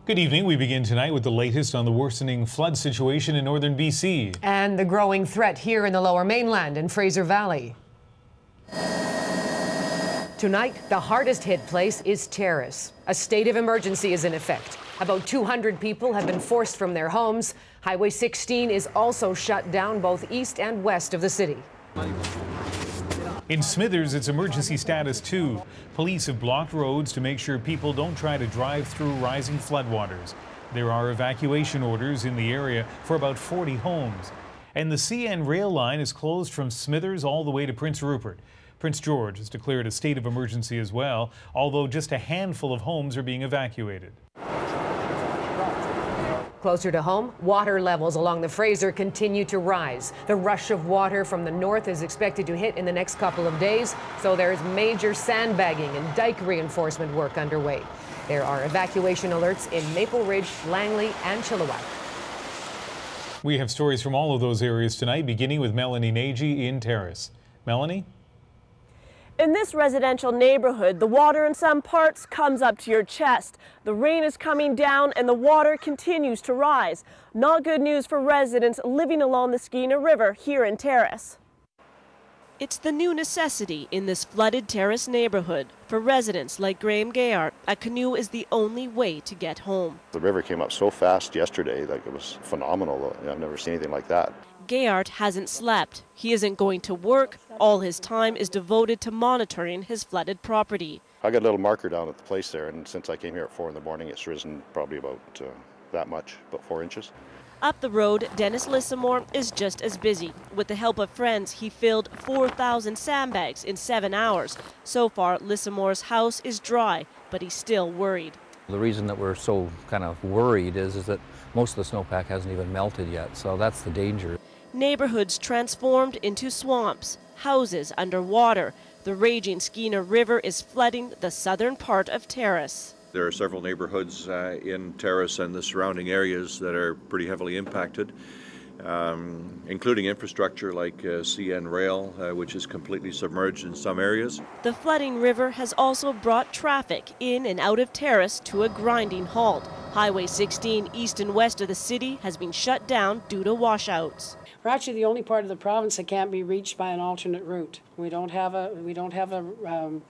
Good evening. We begin tonight with the latest on the worsening flood situation in northern BC. And the growing threat here in the Lower Mainland and Fraser Valley. Tonight, the hardest hit place is Terrace. A state of emergency is in effect. About 200 people have been forced from their homes. Highway 16 is also shut down both east and west of the city. In Smithers, it's emergency status too. Police have blocked roads to make sure people don't try to drive through rising floodwaters. There are evacuation orders in the area for about 40 homes. And the CN rail line is closed from Smithers all the way to Prince Rupert. Prince George has declared a state of emergency as well, although just a handful of homes are being evacuated. Closer to home, water levels along the Fraser continue to rise. The rush of water from the north is expected to hit in the next couple of days, so there's major sandbagging and dike reinforcement work underway. There are evacuation alerts in Maple Ridge, Langley, and Chilliwack. We have stories from all of those areas tonight, beginning with Melanie Nagy in Terrace. Melanie? In this residential neighborhood, the water in some parts comes up to your chest. The rain is coming down and the water continues to rise. Not good news for residents living along the Skeena River here in Terrace. It's the new necessity in this flooded Terrace neighborhood. For residents like Graham Gayart, a canoe is the only way to get home. The river came up so fast yesterday, like it was phenomenal. I've never seen anything like that. Gayart hasn't slept. He isn't going to work. All his time is devoted to monitoring his flooded property. I got a little marker down at the place there, and since I came here at 4 in the morning, it's risen probably about that much, about 4 inches. Up the road, Dennis Lissamore is just as busy. With the help of friends, he filled 4,000 sandbags in 7 hours. So far, Lissamore's house is dry, but he's still worried. The reason that we're so kind of worried is that most of the snowpack hasn't even melted yet, so that's the danger. Neighborhoods transformed into swamps, houses underwater. The raging Skeena River is flooding the southern part of Terrace. There are several neighborhoods in Terrace and the surrounding areas that are pretty heavily impacted, including infrastructure like CN rail, which is completely submerged in some areas. The flooding river has also brought traffic in and out of Terrace to a grinding halt. Highway 16 east and west of the city has been shut down due to washouts. We're actually the only part of the province that can't be reached by an alternate route. We don't have a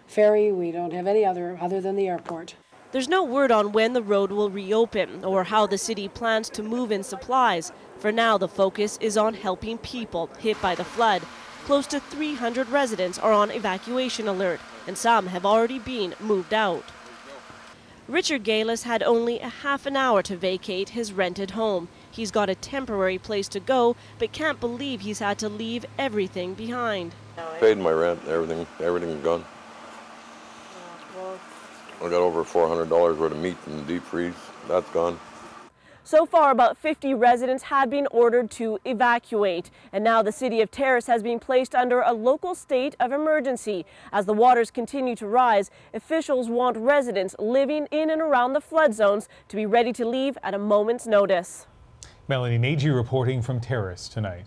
ferry. We don't have any other than the airport. There's no word on when the road will reopen or how the city plans to move in supplies. For now, the focus is on helping people hit by the flood. Close to 300 residents are on evacuation alert, and some have already been moved out. Richard Galis had only a half an hour to vacate his rented home. He's got a temporary place to go, but can't believe he's had to leave everything behind. Paid my rent, everything's gone. I got over $400 worth of meat in the deep freeze. That's gone. So far, about 50 residents have been ordered to evacuate. And now the city of Terrace has been placed under a local state of emergency. As the waters continue to rise, officials want residents living in and around the flood zones to be ready to leave at a moment's notice. Melanie Nagy reporting from Terrace tonight.